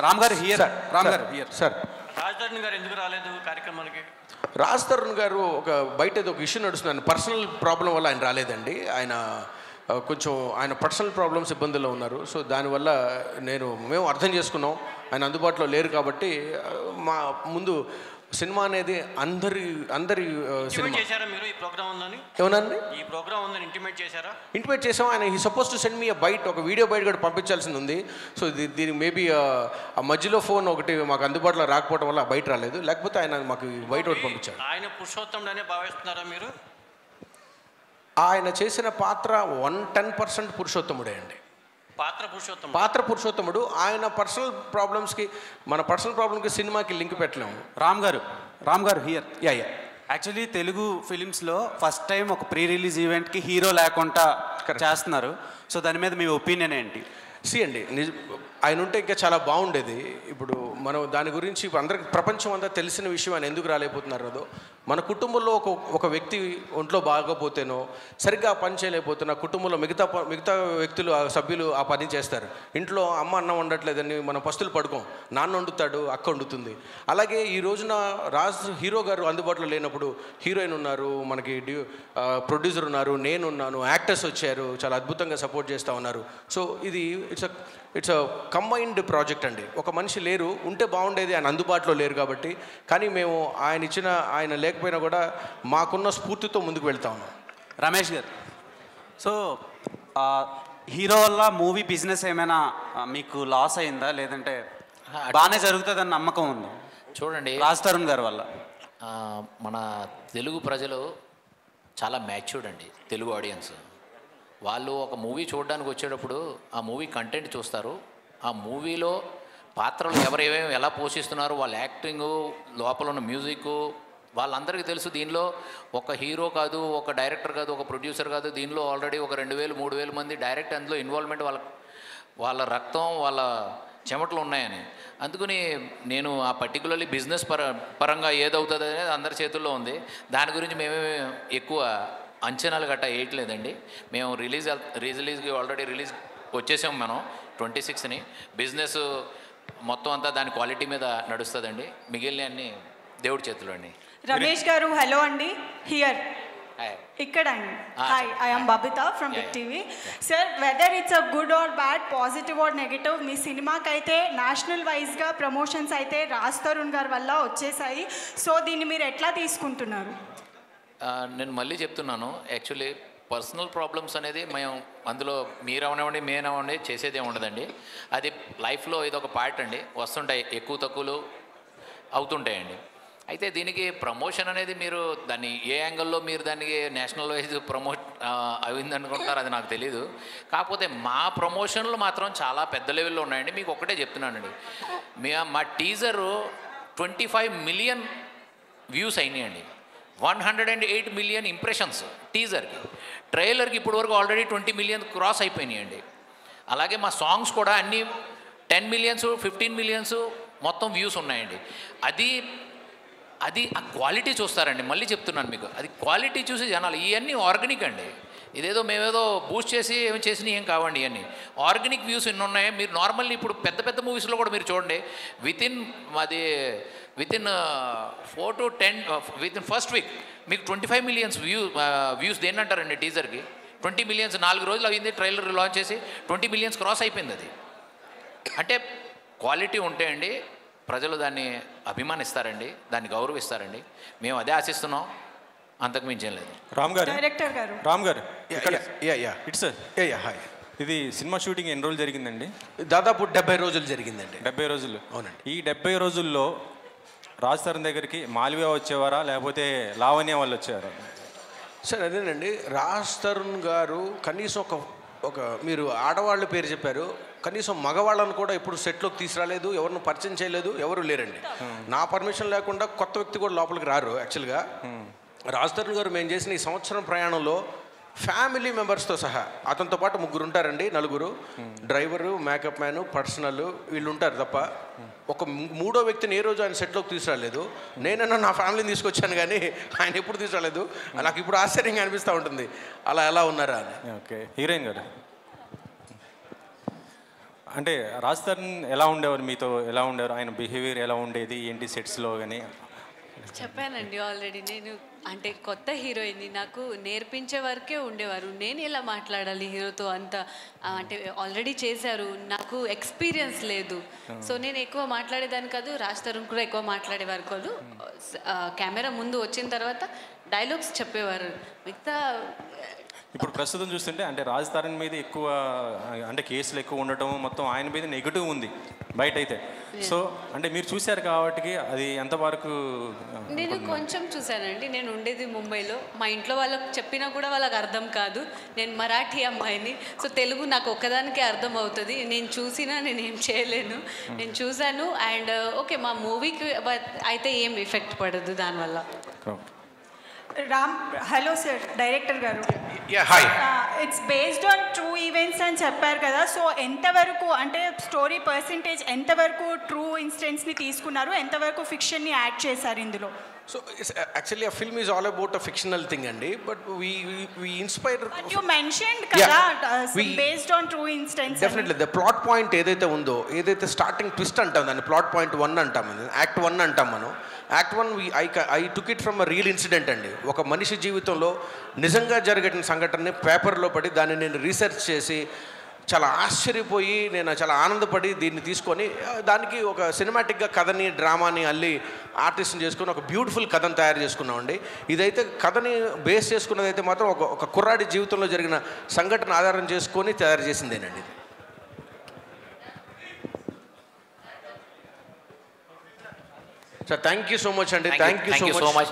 Ram garu here. Ram garu here. Sir, రాజధాని గారు ఎందుకు రాలేదు కార్యక్రమానికి? రాజ్ తరుణ్ గారు బయట ఏదో ఒక ఇష్యూ నడుస్తుంది, పర్సనల్ ప్రాబ్లం వల్ల ఆయన రాలేదండి. ఆయన కొంచెం ఆయన పర్సనల్ ప్రాబ్లమ్స్ ఇబ్బందుల్లో ఉన్నారు. సో దానివల్ల మేము అర్థం చేసుకున్నాం, ఆయన అందుబాటులో లేరు కాబట్టి మా ముందు సినిమా అనేది అందరి సినిమా చేశారా మీరు? ఈ ప్రోగ్రామ్ ఉందని ఏమనండి, ఈ ప్రోగ్రామ్ ఉందని ఇంటిమేట్ చేశారా? ఇంటిమేట్ చేసాం. ఆయన ఈ సపోజ్ టు సెండ్ మీ ఒక వీడియో బయట కూడా పంపించాల్సింది ఉంది. సో దీనికి మేబీ ఆ మధ్యలో ఫోన్ ఒకటి మాకు అందుబాటులో రాకపోవడం వల్ల బయట రాలేదు, లేకపోతే ఆయన మాకు బయట ఒకటి పంపించారు. ఆయన పురుషోత్తముడనే భావిస్తున్నారా మీరు? ఆయన చేసిన పాత్ర 110% పురుషోత్తముడే అండి. పాత్ర పురుషోత్తముడు. ఆయన పర్సనల్ ప్రాబ్లమ్స్కి, మన పర్సనల్ ప్రాబ్లమ్కి సినిమాకి లింక్ పెట్టలేము. Ram garu here. Yeah. Actually Telugu ఫిలిమ్స్లో ఫస్ట్ టైం ఒక ప్రీ రిలీజ్ ఈవెంట్కి హీరో లేకుండా చేస్తున్నారు. సో దాని మీద మీ ఒపీనియన్ ఏంటి? అండి, ఆయన ఉంటే ఇంకా చాలా బాగుండేది. ఇప్పుడు మనం దాని గురించి అందరికి ప్రపంచం అంతా తెలిసిన విషయం ఆయన ఎందుకు రాలేకపోతున్నారు అదో, మన కుటుంబంలో ఒక వ్యక్తి ఒంట్లో బాగోపోతేనో సరిగ్గా పని చేయలేకపోతున్నా కుటుంబంలో మిగతా వ్యక్తులు సభ్యులు ఆ పని చేస్తారు. ఇంట్లో అమ్మ అన్నం వండట్లేదని మనం పస్తులు పడుకోం, నాన్న వండుతాడు, అక్క వండుతుంది. అలాగే ఈ రోజున హీరో గారు అందుబాటులో లేనప్పుడు హీరోయిన్ ఉన్నారు, మనకి ప్రొడ్యూసర్ ఉన్నారు, నేనున్నాను, యాక్టర్స్ వచ్చారు, చాలా అద్భుతంగా సపోర్ట్ చేస్తూ ఉన్నారు. సో ఇది ఇట్స్ కంబైన్డ్ ప్రాజెక్ట్ అండి. ఒక మనిషి లేరు, ఉంటే బాగుండేది, ఆయన అందుబాటులో లేరు కాబట్టి. కానీ మేము ఆయన లేకపోయినా కూడా మాకున్న స్ఫూర్తితో ముందుకు వెళ్తా ఉన్నాం. రమేష్ గారు, సో హీరో వల్ల మూవీ బిజినెస్ ఏమైనా మీకు లాస్ అయిందా, లేదంటే బాగానే జరుగుతుందని నమ్మకం ఉందా? చూడండి, రాజ్ తరుణ్ గారి వల్ల మన తెలుగు ప్రజలు చాలా మ్యాచ్యూర్డ్ అండి. తెలుగు ఆడియన్స్ వాళ్ళు ఒక మూవీ చూడడానికి వచ్చేటప్పుడు ఆ మూవీ కంటెంట్ చూస్తారు, ఆ మూవీలో పాత్రలు ఎవరేమేమి ఎలా పోషిస్తున్నారు, వాళ్ళ యాక్టింగు, లోపల ఉన్న మ్యూజిక్ వాళ్ళందరికీ తెలుసు. దీనిలో ఒక హీరో కాదు, ఒక డైరెక్టర్ కాదు, ఒక ప్రొడ్యూసర్ కాదు, దీనిలో ఆల్రెడీ ఒక 2000-3000 మంది డైరెక్ట్ అందులో ఇన్వాల్వ్మెంట్, వాళ్ళ రక్తం, వాళ్ళ చెమటలు ఉన్నాయని. అందుకని నేను ఆ పర్టికులర్లీ బిజినెస్ పరంగా ఏదవుతుంది అనేది అందరి చేతుల్లో ఉంది. దాని గురించి మేమే ఎక్కువ అంచనాలు గట్టా వేయట్లేదండి. మేము రిలీజ్కి ఆల్రెడీ రిలీజ్ వచ్చేసాం మనం 26ని. బిజినెస్ మొత్తం అంతా దాని క్వాలిటీ మీద నడుస్తుందండి, మిగిలిన అన్ని దేవుడి చేతులు అండి. రమేష్ గారు హలో అండి, హియర్ ఇక్కడ అండి. Hi, I'm Babita from Big TV. Sir, whether it's a good or bad, positive or negative, మీ సినిమాకి అయితే నేషనల్ వైజ్గా ప్రమోషన్స్ అయితే రాజ్ తరుణ్ గారి వల్ల వచ్చేసాయి. సో దీన్ని మీరు ఎట్లా తీసుకుంటున్నారు? నేను మళ్ళీ చెప్తున్నాను, యాక్చువల్లీ పర్సనల్ ప్రాబ్లమ్స్ అనేది మేము అందులో మీరవనివ్వండి మేనవ్వండి చేసేదే ఉండదండి. అది లైఫ్లో ఇదొక పార్ట్ అండి, వస్తుంటాయి, ఎక్కువ తక్కువలు అవుతుంటాయండి. అయితే దీనికి ప్రమోషన్ అనేది మీరు దాన్ని ఏ యాంగిల్లో మీరు దానికి నేషనల్ వైజ్ ప్రమోట్ అయిందనుకుంటారు అది నాకు తెలీదు. కాకపోతే మా ప్రమోషన్లు మాత్రం చాలా పెద్ద లెవెల్లో ఉన్నాయండి. మీకు ఒకటే చెప్తున్నానండి, మా టీజరు 25 మిలియన్ వ్యూస్ అయినాయండి, 108 మిలియన్ ఇంప్రెషన్స్ టీజర్కి. ట్రైలర్కి ఇప్పటివరకు ఆల్రెడీ 20 మిలియన్ క్రాస్ అయిపోయినాయండి. అలాగే మా సాంగ్స్ కూడా అన్నీ 10 మిలియన్స్ 15 మిలియన్స్ మొత్తం వ్యూస్ ఉన్నాయండి. అది ఆ క్వాలిటీ చూస్తారండి. మళ్ళీ చెప్తున్నాను మీకు, అది క్వాలిటీ చూసి జనాలు, ఇవన్నీ ఆర్గానిక్ అండి. ఇదేదో మేమేదో బూస్ట్ చేసి ఏమి చేసినా ఏం కావండి, ఇవన్నీ ఆర్గానిక్ వ్యూస్ ఎన్ని ఉన్నాయి. మీరు నార్మల్లీ ఇప్పుడు పెద్ద మూవీస్లో కూడా మీరు చూడండి, within 4 to 10 within first week మీకు 25 మిలియన్స్ వ్యూస్ దేన్ని అంటారండి టీజర్కి. 20 మిలియన్స్ 4 రోజులు అయింది ట్రైలర్ లాంచ్ చేసి 20 మిలియన్స్ క్రాస్ అయిపోయింది. అది అంటే క్వాలిటీ ఉంటే అండి ప్రజలు దాన్ని అభిమానిస్తారండి, దాన్ని గౌరవిస్తారండి. మేము అదే ఆశిస్తున్నాం, అంతకు మించేం లేదు. రామ్ గారు, ఇట్స్ హాయ్. ఇది సినిమా షూటింగ్ ఎన్ని రోజులు జరిగిందండి? దాదాపు 70 రోజులు జరిగిందండి. 70 రోజులు. అవునండి. ఈ 70 రోజుల్లో రాజ్ తరుణ్ దగ్గరికి మాల్వియా వచ్చేవారా, లేకపోతే లావణ్య వాళ్ళు వచ్చేవారా? సార్ అదేనండి, రాజ్ తరుణ్ గారు కనీసం ఒక మీరు ఆడవాళ్ళ పేరు చెప్పారు, కనీసం మగవాళ్ళను కూడా ఇప్పుడు సెట్లోకి తీసుకురాలేదు, ఎవరిని పరిచయం చేయలేదు, ఎవరు లేరండి. నా పర్మిషన్ లేకుండా కొత్త వ్యక్తి కూడా లోపలికి రారు. యాక్చువల్గా రాజ్ తరుణ్ గారు మేము చేసిన ఈ సంవత్సరం ప్రయాణంలో ఫ్యామిలీ మెంబర్స్తో సహా అతనితో పాటు 3 ఉంటారండి, 4 డ్రైవరు, మేకప్ మ్యాను, పర్సనల్, వీళ్ళు ఉంటారు తప్ప ఒక 3వ వ్యక్తిని ఏ రోజు ఆయన సెట్లోకి తీసుకురాలేదు. నేనన్నా నా ఫ్యామిలీని తీసుకొచ్చాను కానీ ఆయన ఎప్పుడు తీసుకురాలేదు. నాకు ఇప్పుడు ఆశ్చర్యంగా అనిపిస్తూ ఉంటుంది, అలా ఎలా ఉన్నారా అని. ఓకే, హీరోయిన్ గారు అంటే రాజ్ తరుణ్ ఎలా ఉండేవారు, మీతో ఎలా ఉండేవారు, ఆయన బిహేవియర్ ఎలా ఉండేది ఏంటి సెట్స్లో కానీ? చెప్పానండి ఆల్రెడీ. నేను అంటే కొత్త హీరోయిన్ని, నాకు నేర్పించే వరకే ఉండేవారు. నేను ఎలా మాట్లాడాలి హీరోతో అంత అంటే ఆల్రెడీ చేశారు, నాకు ఎక్స్పీరియన్స్ లేదు. సో నేను ఎక్కువ మాట్లాడేదాన్ని కాదు, రాజ్ తరుణ్ కూడా ఎక్కువ మాట్లాడేవారు కాదు. కెమెరా ముందు వచ్చిన తర్వాత డైలాగ్స్ చెప్పేవారు. మిగతా ఇప్పుడు ప్రస్తుతం చూస్తుంటే అంటే రాజ్ తరుణ్ మీద ఎక్కువ అంటే కేసులు ఎక్కువ ఉండటం, మొత్తం ఆయన మీద నెగిటివ్ ఉంది బయట అయితే. సో అంటే మీరు చూశారు కాబట్టి అది ఎంతవరకు? నేను కొంచెం చూశానండి. నేను ఉండేది ముంబైలో. మా ఇంట్లో వాళ్ళకి చెప్పినా కూడా వాళ్ళకి అర్థం కాదు. నేను మరాఠీ అమ్మాయిని, సో తెలుగు నాకు ఒక్కదానికే అర్థం అవుతుంది. నేను చూసినా నేను ఏం చేయలేను. నేను చూశాను. అండ్ ఓకే, మా మూవీకి అయితే ఏం ఎఫెక్ట్ పడదు దానివల్ల. Ram, hello sir, director garu. Hi. It's based on true events అని చెప్పారు కదా, సో ఎంతవరకు అంటే స్టోరీ పర్సంటేజ్ ఎంతవరకు ట్రూ ఇన్సిడెంట్స్ని తీసుకున్నారు, ఎంతవరకు ఫిక్షన్ని యాడ్ చేశారు ఇందులో? సో యాక్చువల్లీ ఆ film is all about a fictional thing అండి. But we inspire. You mentioned కదా based on true incidents. Definitely the plot point ఏదైతే ఉందో, ఏదైతే స్టార్టింగ్ ట్విస్ట్ అంటాం దాన్ని ప్లాట్ పాయింట్ 1 అంటాం, యాక్ట్ 1 అంటాం మనం. Act 1 I took it from a real incident అండి. ఒక మనిషి జీవితంలో నిజంగా జరిగిన సంఘటనని పేపర్లో పడి దాన్ని నేను రీసెర్చ్ చేసి చాలా ఆశ్చర్యపోయి నేను చాలా ఆనందపడి దీన్ని తీసుకొని దానికి ఒక సినిమాటిక్గా కథని డ్రామాని అల్లి ఆర్టిస్ట్ని చేసుకొని ఒక బ్యూటిఫుల్ కథను తయారు చేసుకున్నామండి. ఇదైతే కథని బేస్ చేసుకున్నదైతే మాత్రం ఒక కుర్రాడి జీవితంలో జరిగిన సంఘటన ఆధారం చేసుకొని తయారు చేసిందేనండి. So thank you so much అండి. Thank you so much.